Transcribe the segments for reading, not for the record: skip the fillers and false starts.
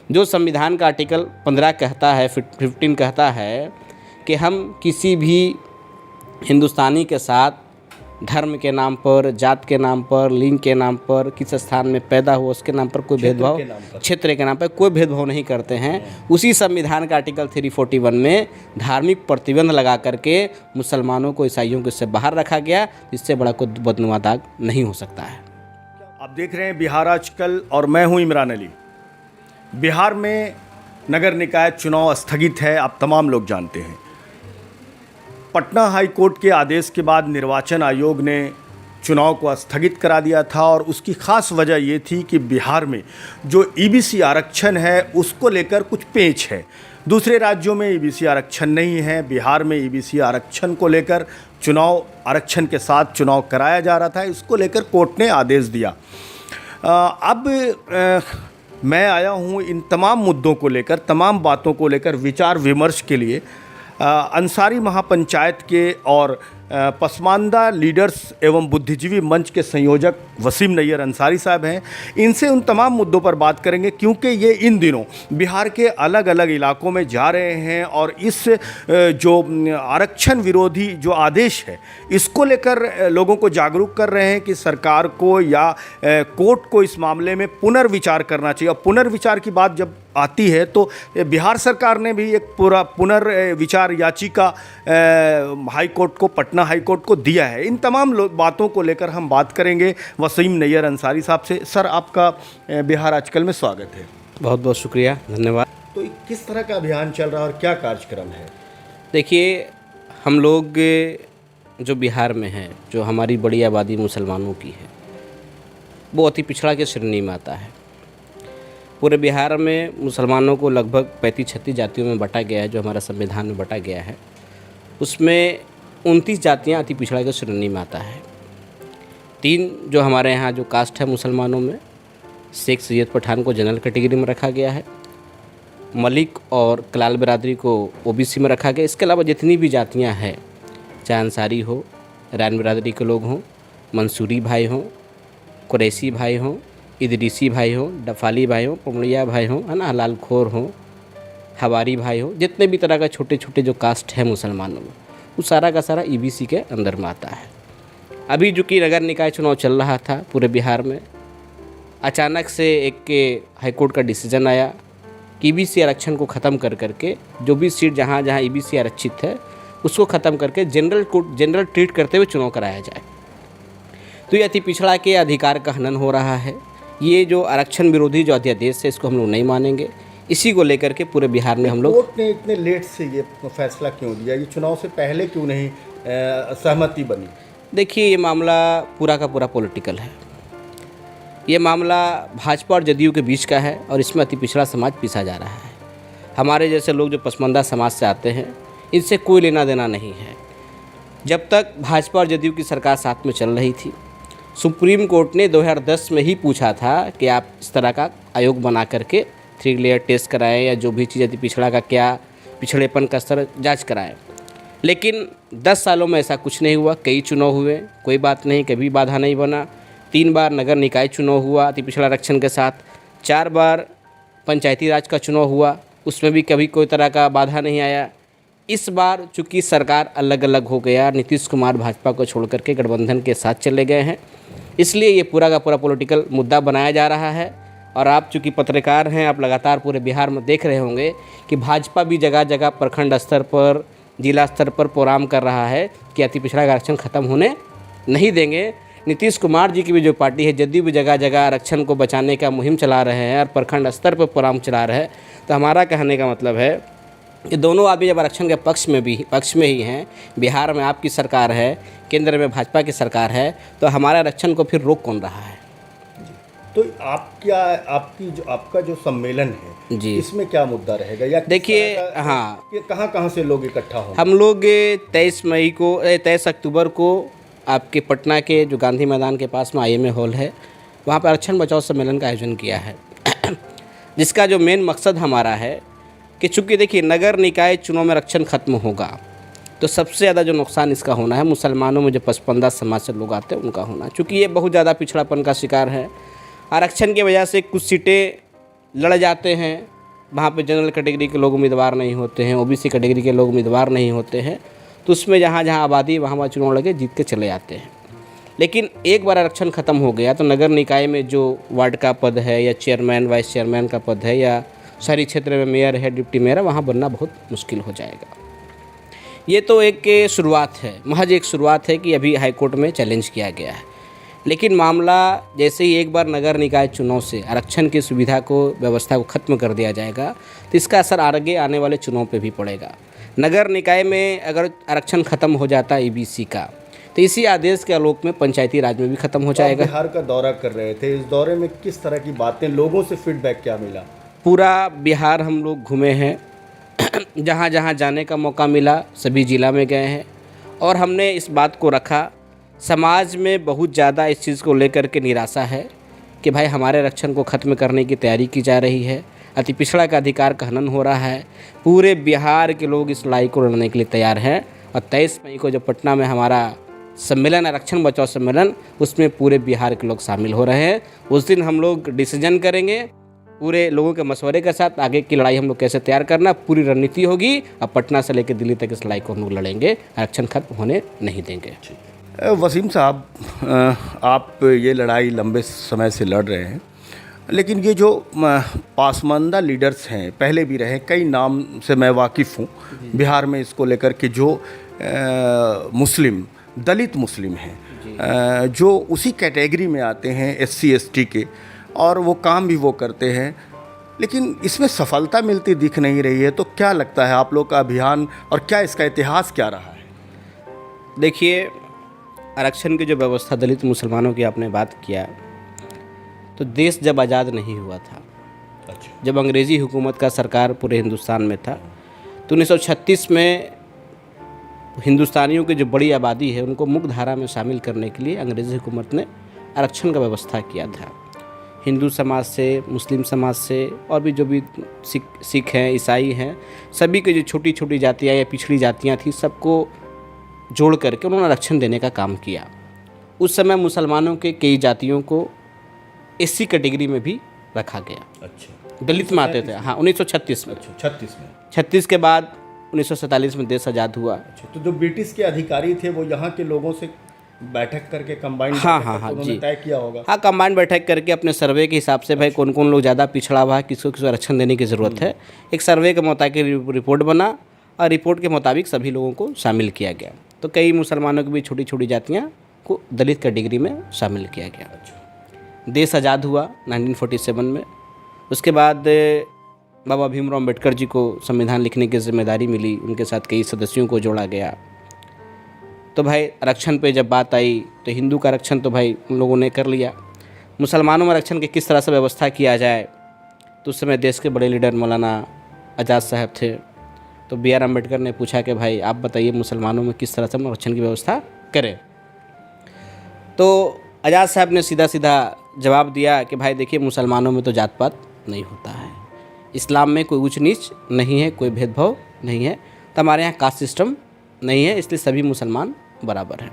जो संविधान का आर्टिकल 15 कहता है, 15 कहता है कि हम किसी भी हिंदुस्तानी के साथ धर्म के नाम पर, जात के नाम पर, लिंग के नाम पर, किस स्थान में पैदा हुआ उसके नाम पर कोई भेदभाव, क्षेत्र के नाम पर कोई भेदभाव नहीं करते हैं। उसी संविधान का आर्टिकल 341 में धार्मिक प्रतिबंध लगा करके मुसलमानों को, ईसाइयों को इससे बाहर रखा गया। इससे बड़ा कोई बदनुमा दाग नहीं हो सकता है। आप देख रहे हैं बिहार आजकल और मैं हूं इमरान अली। बिहार में नगर निकाय चुनाव स्थगित है, आप तमाम लोग जानते हैं। पटना हाई कोर्ट के आदेश के बाद निर्वाचन आयोग ने चुनाव को स्थगित करा दिया था और उसकी ख़ास वजह ये थी कि बिहार में जो ईबीसी आरक्षण है उसको लेकर कुछ पेच है। दूसरे राज्यों में ईबीसी आरक्षण नहीं है, बिहार में ईबीसी आरक्षण को लेकर चुनाव आरक्षण के साथ चुनाव कराया जा रहा था। इसको लेकर कोर्ट ने आदेश दिया। मैं आया हूँ इन तमाम मुद्दों को लेकर, तमाम बातों को लेकर विचार विमर्श के लिए। अंसारी महापंचायत के और पसमानदा लीडर्स एवं बुद्धिजीवी मंच के संयोजक वसीम नैयर अंसारी साहब हैं। इनसे उन तमाम मुद्दों पर बात करेंगे क्योंकि ये इन दिनों बिहार के अलग अलग इलाकों में जा रहे हैं और इस जो आरक्षण विरोधी जो आदेश है इसको लेकर लोगों को जागरूक कर रहे हैं कि सरकार को या कोर्ट को इस मामले में पुनर्विचार करना चाहिए। और पुनर्विचार की बात जब आती है तो बिहार सरकार ने भी एक पूरा पुनर्विचार याचिका हाई कोर्ट को, पटना हाई कोर्ट को दिया है। इन तमाम बातों को लेकर हम बात करेंगे वसीम नैयर अंसारी साहब से। सर, आपका बिहार आजकल में स्वागत है। बहुत बहुत शुक्रिया, धन्यवाद। तो किस तरह का अभियान चल रहा है और क्या कार्यक्रम है? देखिए, हम लोग जो बिहार में हैं, जो हमारी बड़ी आबादी मुसलमानों की है, वो अति पिछड़ा के श्रेणी में आता है। पूरे बिहार में मुसलमानों को लगभग 35-36 जातियों में बांटा गया है, जो हमारा संविधान में बांटा गया है। उसमें 29 जातियाँ अति पिछड़ा के श्रेणी में आता है। 3 जो हमारे यहाँ जो कास्ट है मुसलमानों में, शेख सैयद पठान को जनरल कैटेगरी में रखा गया है, मलिक और कलाल बिरादरी को ओबीसी में रखा गया। इसके अलावा जितनी भी जातियाँ हैं, चाहे अंसारी हो, रैन बिरादरी के लोग हों, मंसूरी भाई हों, कुरैशी भाई हों, इदरीसी भाई हों, डफाली भाई हों, पमड़िया भाई हों, है ना, हलाल खोर हों, हवारी भाई हों, जितने भी तरह का छोटे छोटे जो कास्ट है मुसलमानों में, वो सारा का सारा ईबीसी के अंदर में आता है। अभी जो कि नगर निकाय चुनाव चल रहा था पूरे बिहार में, अचानक से एक हाईकोर्ट का डिसीजन आया कि ईबीसी आरक्षण को ख़त्म कर करके जो भी सीट जहाँ जहाँ ईबीसी आरक्षित है उसको ख़त्म करके जनरल ट्रीट करते हुए चुनाव कराया जाए। तो ये अति पिछड़ा के अधिकार का हनन हो रहा है। ये जो आरक्षण विरोधी जो अध्यादेश है इसको हम लोग नहीं मानेंगे। इसी को लेकर के पूरे बिहार में हम लोग, कोर्ट ने इतने लेट से ये फैसला क्यों दिया? ये चुनाव से पहले क्यों नहीं सहमति बनी? देखिए, ये मामला पूरा का पूरा पॉलिटिकल है। ये मामला भाजपा और जदयू के बीच का है और इसमें अति पिछड़ा समाज पीसा जा रहा है। हमारे जैसे लोग जो पसमानदा समाज से आते हैं, इनसे कोई लेना देना नहीं है। जब तक भाजपा और जदयू की सरकार साथ में चल रही थी, सुप्रीम कोर्ट ने 2010 में ही पूछा था कि आप इस तरह का आयोग बना करके 3 लेयर टेस्ट कराएं या जो भी चीज़ अति पिछड़ा का क्या पिछड़ेपन का स्तर जांच कराएं। लेकिन 10 सालों में ऐसा कुछ नहीं हुआ। कई चुनाव हुए, कोई बात नहीं, कभी बाधा नहीं बना। 3 बार नगर निकाय चुनाव हुआ अति पिछड़ा आरक्षण के साथ, 4 बार पंचायती राज का चुनाव हुआ, उसमें भी कभी कोई तरह का बाधा नहीं आया। इस बार चूँकि सरकार अलग अलग हो गया, नीतीश कुमार भाजपा को छोड़ करके गठबंधन के साथ चले गए हैं, इसलिए ये पूरा का पूरा पॉलिटिकल मुद्दा बनाया जा रहा है। और आप चूँकि पत्रकार हैं, आप लगातार पूरे बिहार में देख रहे होंगे कि भाजपा भी जगह जगह प्रखंड स्तर पर, जिला स्तर पर प्रोग्राम कर रहा है कि अति पिछड़ा का आरक्षण ख़त्म होने नहीं देंगे। नीतीश कुमार जी की भी जो पार्टी है, जदयू भी जगह जगह आरक्षण को बचाने का मुहिम चला रहे हैं और प्रखंड स्तर पर प्रोग्राम चला रहे हैं। तो हमारा कहने का मतलब है ये दोनों आदमी जब आरक्षण के पक्ष में ही हैं, बिहार में आपकी सरकार है, केंद्र में भाजपा की सरकार है, तो हमारे आरक्षण को फिर रोक कौन रहा है? तो आपका जो सम्मेलन है जी, इसमें क्या मुद्दा रहेगा? या देखिए, हाँ, कहाँ से लोग इकट्ठा होंगे? हम लोग 23 अक्टूबर को आपके पटना के जो गांधी मैदान के पास में IMA हॉल है, वहाँ पर आरक्षण बचाओ सम्मेलन का आयोजन किया है जिसका जो मेन मकसद हमारा है कि चूँकि देखिए नगर निकाय चुनाव में आरक्षण खत्म होगा तो सबसे ज़्यादा जो नुकसान इसका होना है मुसलमानों में जो पसमानदा समाज से लोग आते हैं उनका होना, चूँकि ये बहुत ज़्यादा पिछड़ापन का शिकार है। आरक्षण की वजह से कुछ सीटें लड़ जाते हैं, वहाँ पे जनरल कैटेगरी के लोग उम्मीदवार नहीं होते हैं, ओबीसी कैटेगरी के लोग उम्मीदवार नहीं होते हैं, तो उसमें जहाँ जहाँ आबादी वहाँ चुनाव लगे जीत के चले आते हैं। लेकिन एक बार आरक्षण ख़त्म हो गया तो नगर निकाय में जो वार्ड का पद है या चेयरमैन वाइस चेयरमैन का पद है या शहरी क्षेत्र में मेयर है डिप्टी मेयर है, वहाँ बनना बहुत मुश्किल हो जाएगा। ये तो एक शुरुआत है, महज एक शुरुआत है कि अभी हाईकोर्ट में चैलेंज किया गया है। लेकिन मामला जैसे ही एक बार नगर निकाय चुनाव से आरक्षण की सुविधा को व्यवस्था को ख़त्म कर दिया जाएगा तो इसका असर आगे आने वाले चुनाव पे भी पड़ेगा। नगर निकाय में अगर आरक्षण ख़त्म हो जाता है ईबीसी का तो इसी आदेश के आलोक में पंचायती राज में भी ख़त्म हो जाएगा। बिहार का दौरा कर रहे थे, इस दौरे में किस तरह की बातें, लोगों से फीडबैक क्या मिला? पूरा बिहार हम लोग घूमे हैं, जहाँ जहाँ जाने का मौका मिला सभी ज़िला में गए हैं और हमने इस बात को रखा। समाज में बहुत ज़्यादा इस चीज़ को लेकर के निराशा है कि भाई हमारे आरक्षण को ख़त्म करने की तैयारी की जा रही है, अति पिछड़ा का अधिकार का हनन हो रहा है। पूरे बिहार के लोग इस लड़ाई को लड़ने के लिए तैयार हैं और 23 मई को जो पटना में हमारा सम्मेलन आरक्षण बचाओ सम्मेलन, उसमें पूरे बिहार के लोग शामिल हो रहे हैं। उस दिन हम लोग डिसीजन करेंगे पूरे लोगों के मशवरे के साथ, आगे की लड़ाई हम लोग कैसे तैयार करना, पूरी रणनीति होगी और पटना से लेकर दिल्ली तक इस लड़ाई को हम लोग लड़ेंगे, आरक्षण खत्म होने नहीं देंगे। वसीम साहब, आप ये लड़ाई लंबे समय से लड़ रहे हैं, लेकिन ये जो पासमानदा लीडर्स हैं, पहले भी रहे, कई नाम से मैं वाकिफ़ हूँ बिहार में इसको लेकर के, जो मुस्लिम दलित मुस्लिम हैं, जो उसी कैटेगरी में आते हैं SC ST के, और वो काम भी वो करते हैं, लेकिन इसमें सफलता मिलती दिख नहीं रही है। तो क्या लगता है आप लोग का अभियान और क्या इसका इतिहास क्या रहा है? देखिए, आरक्षण की जो व्यवस्था दलित मुसलमानों की आपने बात किया, तो देश जब आज़ाद नहीं हुआ था, जब अंग्रेज़ी हुकूमत का सरकार पूरे हिंदुस्तान में था, तो 1936 में हिंदुस्तानियों की जो बड़ी आबादी है उनको मुख्य धारा में शामिल करने के लिए अंग्रेज़ी हुकूमत ने आरक्षण का व्यवस्था किया था। हिंदू समाज से, मुस्लिम समाज से और भी जो भी सिख हैं, ईसाई हैं, सभी की जो छोटी छोटी जातियाँ या पिछड़ी जातियाँ थी, सबको जोड़ करके उन्होंने आरक्षण देने का काम किया। उस समय मुसलमानों के कई जातियों को SC कैटेगरी में भी रखा गया। अच्छा, दलित में आते थे। हाँ, 1936 में। 36 के बाद 1947 में देश आज़ाद हुआ। तो जो ब्रिटिश के अधिकारी थे वो यहाँ के लोगों से बैठक करके कंबाइन हाँ जी तय किया होगा। हाँ, कंबाइन बैठक करके अपने सर्वे के हिसाब से भाई कौन कौन लोग ज़्यादा पिछड़ा हुआ है, किसको किसको आरक्षण देने की ज़रूरत है, एक सर्वे के मुताबिक रिपोर्ट बना और रिपोर्ट के मुताबिक सभी लोगों को शामिल किया गया। तो कई मुसलमानों की भी छोटी छोटी जातियाँ को दलित कैटेगरी में शामिल किया गया। देश आज़ाद हुआ 1947 में। उसके बाद बाबा भीमराव अम्बेडकर जी को संविधान लिखने की जिम्मेदारी मिली, उनके साथ कई सदस्यों को जोड़ा गया। तो भाई आरक्षण पे जब बात आई तो हिंदू का आरक्षण तो भाई उन लोगों ने कर लिया। मुसलमानों में आरक्षण की किस तरह से व्यवस्था किया जाए, तो उस समय देश के बड़े लीडर मौलाना आज़ाद साहब थे। तो BR अम्बेडकर ने पूछा कि भाई आप बताइए मुसलमानों में किस तरह से हम आरक्षण की व्यवस्था करें। तो आज़ाद साहब ने सीधा सीधा जवाब दिया कि भाई देखिए, मुसलमानों में तो जात पात नहीं होता है, इस्लाम में कोई ऊंच नीच नहीं है, कोई भेदभाव नहीं है, तो हमारे यहाँ कास्ट सिस्टम नहीं है, इसलिए सभी मुसलमान बराबर हैं।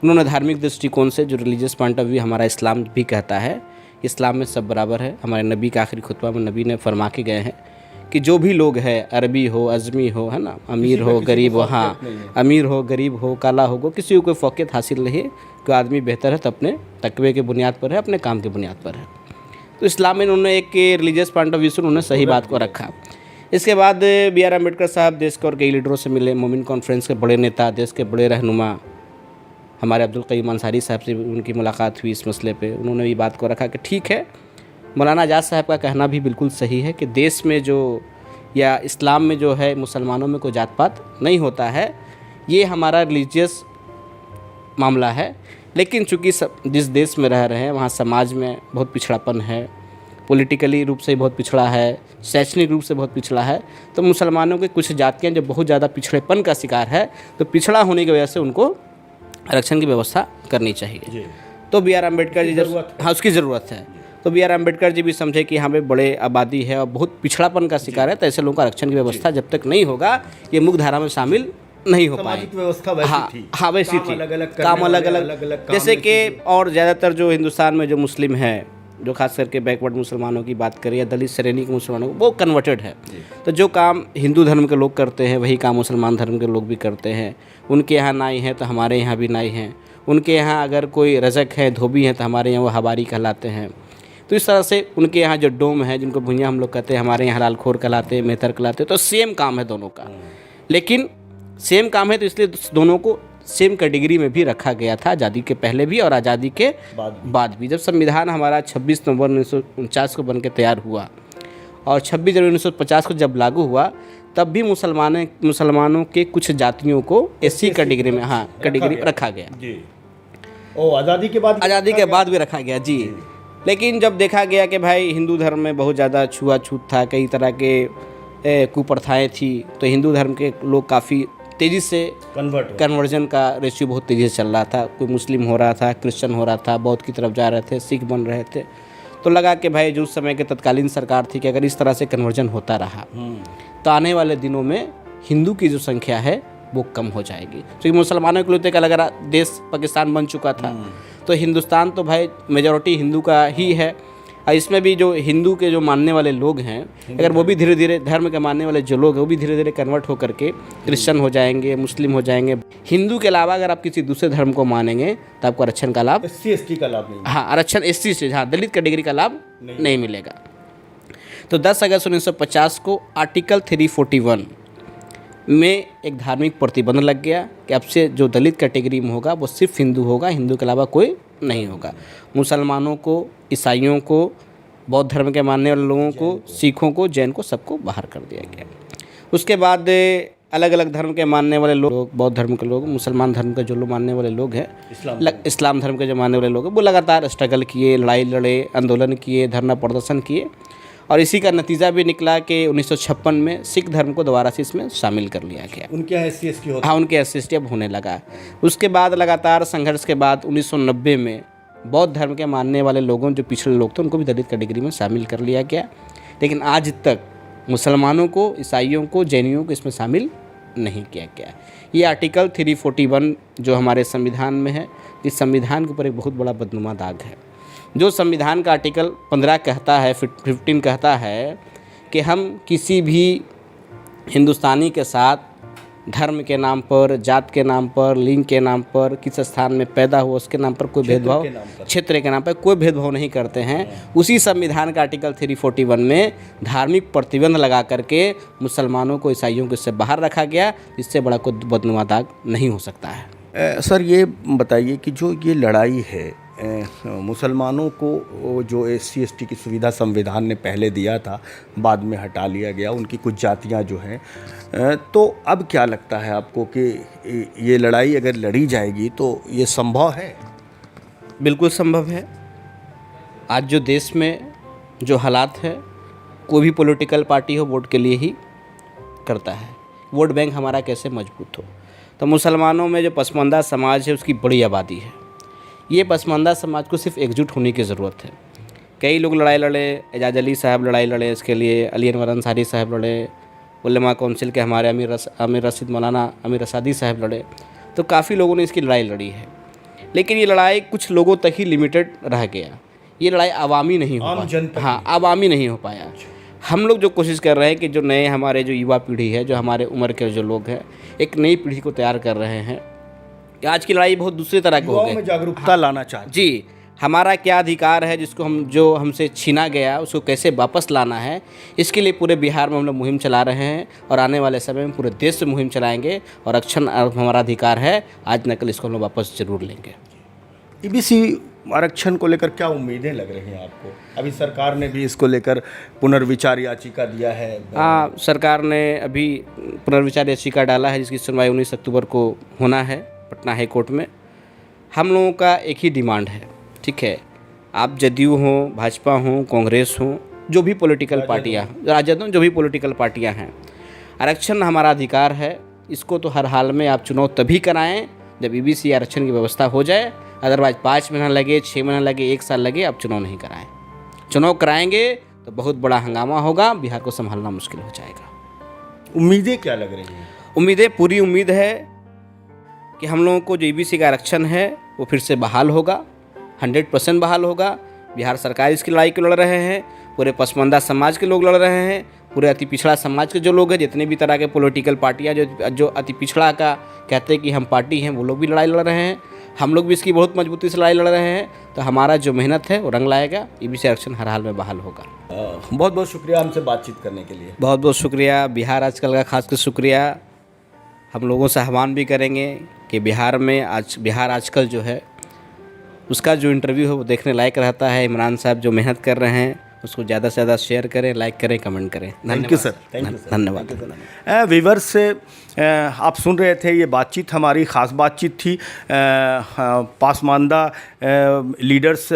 उन्होंने धार्मिक दृष्टिकोण से, जो रिलीजियस पॉइंट ऑफ व्यू हमारा इस्लाम भी कहता है, इस्लाम में सब बराबर है। हमारे नबी का आखिरी खुतबा में नबी ने फरमा के गए हैं कि जो भी लोग हैं, अरबी हो, अज़मी हो, है ना, अमीर हो, गरीब हो, हाँ, अमीर हो, गरीब हो, काला हो, किसी को कोई फ़ौक़ियत हासिल नहीं है। कोई आदमी बेहतर है तो अपने तकवे के बुनियाद पर है, अपने काम के बुनियाद पर है। तो इस्लाम में उन्होंने एक रिलीजियस पॉइंट ऑफ व्यू से उन्होंने सही बात को रखा। इसके बाद BR अम्बेडकर साहब देश के और कई लीडरों से मिले, मोमिन कॉन्फ्रेंस के बड़े नेता, देश के बड़े रहनुमा हमारे अब्दुल कय्यूम अंसारी साहब से उनकी मुलाकात हुई इस मसले पे। उन्होंने भी बात को रखा कि ठीक है, मौलाना आज़ाद साहब का कहना भी बिल्कुल सही है कि देश में जो या इस्लाम में जो है मुसलमानों में कोई जात पात नहीं होता है, ये हमारा रिलीजियस मामला है। लेकिन चूँकि जिस देश में रह रहे हैं वहाँ समाज में बहुत पिछड़ापन है, पॉलिटिकली रूप से बहुत पिछड़ा है, शैक्षणिक रूप से बहुत पिछड़ा है, तो मुसलमानों की कुछ जातियाँ जो बहुत ज़्यादा पिछड़ेपन का शिकार है, तो पिछड़ा होने की वजह से उनको आरक्षण की व्यवस्था करनी चाहिए। तो BR अम्बेडकर जी हाँ, उसकी ज़रूरत है। तो BR अम्बेडकर जी भी समझे कि यहाँ पे बड़े आबादी है और बहुत पिछड़ापन का शिकार है, तो ऐसे लोगों का आरक्षण की व्यवस्था जब तक नहीं होगा ये मुख्य धारा में शामिल नहीं हो पाएगी। व्यवस्था वैसी थी। हाँ वैसी थी, काम अलग अलग, जैसे कि और ज़्यादातर जो हिंदुस्तान में जो मुस्लिम हैं जो खास करके बैकवर्ड मुसलमानों की बात करें या दलित श्रेणी के मुसलमानों को, वो कन्वर्टेड है। तो जो काम हिंदू धर्म के लोग करते हैं वही काम मुसलमान धर्म के लोग भी करते हैं। उनके यहाँ नाई है तो हमारे यहाँ भी नाई हैं। उनके यहाँ अगर कोई रज़क है, धोबी है, तो हमारे यहाँ वो हबारी कहलाते हैं। तो इस तरह से उनके यहाँ जो डोम है, जिनको भुइयाँ हम लोग कहते हैं, हमारे यहाँ हलालखोर कहलाते हैं, मेहतर कहलाते हैं। तो सेम काम है दोनों का, लेकिन सेम काम है तो इसलिए दोनों को सेम कैटेगरी में भी रखा गया था, आज़ादी के पहले भी और आज़ादी के बाद भी। जब संविधान हमारा 26 नवंबर 1949 को बन के तैयार हुआ और 26 जनवरी 1950 को जब लागू हुआ, तब भी मुसलमानों के कुछ जातियों को एससी कैटेगरी में कैटेगरी रखा गया जी। आज़ादी के बाद भी रखा गया जी। लेकिन जब देखा गया कि भाई हिंदू धर्म में बहुत ज़्यादा छुआछूत था, कई तरह के कुप्रथाएँ थी, तो हिंदू धर्म के लोग काफ़ी तेज़ी से कन्वर्जन का रेशियो बहुत तेज़ी से चल रहा था। कोई मुस्लिम हो रहा था, क्रिश्चियन हो रहा था, बौद्ध की तरफ जा रहे थे, सिख बन रहे थे। तो लगा कि भाई जो उस समय के तत्कालीन सरकार थी कि अगर इस तरह से कन्वर्जन होता रहा तो आने वाले दिनों में हिंदू की जो संख्या है वो कम हो जाएगी। क्योंकि मुसलमानों के लिए एक अलग देश पाकिस्तान बन चुका था, तो हिंदुस्तान तो भाई मेजॉरिटी हिंदू का ही है। और इसमें भी जो हिंदू के जो मानने वाले लोग हैं, अगर वो भी धीरे धीरे धर्म के मानने वाले जो लोग हैं वो भी धीरे धीरे कन्वर्ट होकर के क्रिश्चियन हो जाएंगे, मुस्लिम हो जाएंगे। हिंदू के अलावा अगर आप किसी दूसरे धर्म को मानेंगे तो आपको आरक्षण का लाभ, SC/ST का लाभ नहीं, आरक्षण SC से, दलित कैटेगरी का लाभ नहीं मिलेगा। तो 10 अगस्त 1950 को आर्टिकल 341 में एक धार्मिक प्रतिबंध लग गया कि अब से जो दलित कैटेगरी में होगा वो सिर्फ हिंदू होगा, हिंदू के अलावा कोई नहीं होगा। मुसलमानों को, ईसाइयों को, बौद्ध धर्म के मानने वाले लोगों को, सिखों को, जैन को, सबको बाहर कर दिया गया। उसके बाद अलग अलग धर्म के मानने वाले लोग, बौद्ध धर्म के लोग, मुसलमान धर्म के जो लोग मानने वाले लोग हैं, इस्लाम धर्म के जो मानने वाले लोग हैं, वो लगातार स्ट्रगल किए, लड़ाई लड़े, आंदोलन किए, धरना प्रदर्शन किए। और इसी का नतीजा भी निकला कि 1956 में सिख धर्म को दोबारा से इसमें शामिल कर लिया गया। उनके SC/ST होता, हाँ, उनके SC/ST अब होने लगा। उसके बाद लगातार संघर्ष के बाद 1990 में बौद्ध धर्म के मानने वाले लोगों, जो पिछड़े लोग थे, उनको भी दलित कैटेगरी में शामिल कर लिया गया। लेकिन आज तक मुसलमानों को, ईसाइयों को, जैनियों को इसमें शामिल नहीं किया गया। ये आर्टिकल 341 जो हमारे संविधान में है, इस संविधान के ऊपर एक बहुत बड़ा बदनुमा दाग है। जो संविधान का आर्टिकल 15 कहता है, 15 कहता है कि हम किसी भी हिंदुस्तानी के साथ धर्म के नाम पर, जात के नाम पर, लिंग के नाम पर, किस स्थान में पैदा हुआ उसके नाम पर कोई भेदभाव, क्षेत्र के नाम पर कोई भेदभाव नहीं करते हैं। उसी संविधान का आर्टिकल 341 में धार्मिक प्रतिबंध लगा करके मुसलमानों को, ईसाइयों को इससे बाहर रखा गया। इससे बड़ा कोई बदनुमा दाग नहीं हो सकता है। सर ये बताइए कि जो ये लड़ाई है, मुसलमानों को जो SC/ST की सुविधा संविधान ने पहले दिया था, बाद में हटा लिया गया, उनकी कुछ जातियां जो हैं, तो अब क्या लगता है आपको कि ये लड़ाई अगर लड़ी जाएगी तो ये संभव है? बिल्कुल संभव है। आज जो देश में जो हालात है, कोई भी पॉलिटिकल पार्टी हो वोट के लिए ही करता है। वोट बैंक हमारा कैसे मजबूत हो। तो मुसलमानों में जो पसमानदा समाज है उसकी बड़ी आबादी है। ये पसमानदा समाज को सिर्फ एकजुट होने की ज़रूरत है। कई लोग लड़ाई लड़े, एजाज अली साहब लड़ाई लड़े इसके लिए, अली अनवर अंसारी साहब लड़े, उलमा काउंसिल के हमारे अमीर रशीद मौलाना अमीर रसादी साहब लड़े। तो काफ़ी लोगों ने इसकी लड़ाई लड़ी है, लेकिन ये लड़ाई कुछ लोगों तक ही लिमिटेड रह गया। ये लड़ाई अवामी नहीं हो पाया। हाँ, अवामी नहीं हो पाया। हम लोग जो कोशिश कर रहे हैं कि जो नए हमारे जो युवा पीढ़ी है, जो हमारे उम्र के जो लोग हैं, एक नई पीढ़ी को तैयार कर रहे हैं। आज की लड़ाई बहुत दूसरे तरह की हो गई। जागरूकता लाना चाहते हैं। जी, हमारा क्या अधिकार है जिसको हमसे छीना गया, उसको कैसे वापस लाना है, इसके लिए पूरे बिहार में हम लोग मुहिम चला रहे हैं और आने वाले समय में पूरे देश से मुहिम चलाएंगे। और आरक्षण हमारा अधिकार है, आज न कल इसको हम लोग वापस जरूर लेंगे। EBC आरक्षण को लेकर क्या उम्मीदें लग रही हैं आपको? अभी सरकार ने भी इसको लेकर पुनर्विचार याचिका दिया है। हाँ, सरकार ने अभी पुनर्विचार याचिका डाला है, जिसकी सुनवाई 19 अक्टूबर को होना है पटना हाई कोर्ट में। हम लोगों का एक ही डिमांड है, ठीक है, आप जदयू हों, भाजपा हों, कांग्रेस हों, जो भी पॉलिटिकल पार्टियाँ, राजद हों, जो भी पॉलिटिकल पार्टियाँ हैं, आरक्षण हमारा अधिकार है। इसको तो हर हाल में आप चुनाव तभी कराएं जब EBC आरक्षण की व्यवस्था हो जाए। अदरवाइज 5 महीना लगे, 6 महीना लगे, 1 साल लगे, आप चुनाव नहीं कराएं। चुनाव कराएंगे तो बहुत बड़ा हंगामा होगा, बिहार को संभालना मुश्किल हो जाएगा। उम्मीदें क्या लग रही हैं? उम्मीदें, पूरी उम्मीद है कि हम लोगों को जो EBC का आरक्षण है वो फिर से बहाल होगा, 100% बहाल होगा। बिहार सरकार इसकी लड़ाई को लड़ रहे हैं, पूरे पसमानदा समाज के लोग लड़ रहे हैं, पूरे अति पिछड़ा समाज के जो लोग हैं, जितने भी तरह के पॉलिटिकल पार्टियां जो अति पिछड़ा का कहते हैं कि हम पार्टी हैं, वो लोग भी लड़ाई लड़ रहे हैं। हम लोग भी इसकी बहुत मजबूती से लड़ाई लड़ रहे हैं। तो हमारा जो मेहनत है वो रंग लाएगा। ईबीसी आरक्षण हर हाल में बहाल होगा। बहुत बहुत शुक्रिया हमसे बातचीत करने के लिए। बहुत बहुत शुक्रिया। बिहार आजकल का खासकर शुक्रिया। हम लोगों से आह्वान भी करेंगे कि बिहार आजकल जो है उसका जो इंटरव्यू है वो देखने लायक रहता है। इमरान साहब जो मेहनत कर रहे हैं उसको ज़्यादा से ज़्यादा शेयर करें, लाइक करें, कमेंट करें। Thank you sir. धन्यवाद। व्यूअर्स से आप सुन रहे थे, ये बातचीत हमारी ख़ास बातचीत थी। पासमानदा लीडर्स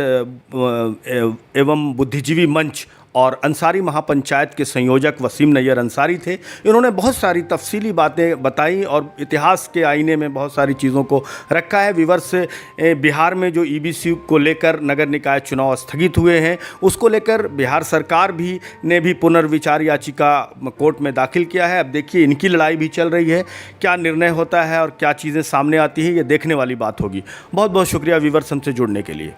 एवं बुद्धिजीवी मंच और अंसारी महापंचायत के संयोजक वसीम नैयर अंसारी थे। इन्होंने बहुत सारी तफसीली बातें बताई और इतिहास के आईने में बहुत सारी चीज़ों को रखा है। विवर्स बिहार में जो ईबीसी को लेकर नगर निकाय चुनाव स्थगित हुए हैं, उसको लेकर बिहार सरकार ने भी पुनर्विचार याचिका कोर्ट में दाखिल किया है। अब देखिए इनकी लड़ाई भी चल रही है, क्या निर्णय होता है और क्या चीज़ें सामने आती हैं, ये देखने वाली बात होगी। बहुत बहुत शुक्रिया विवर्स हमसे जुड़ने के लिए।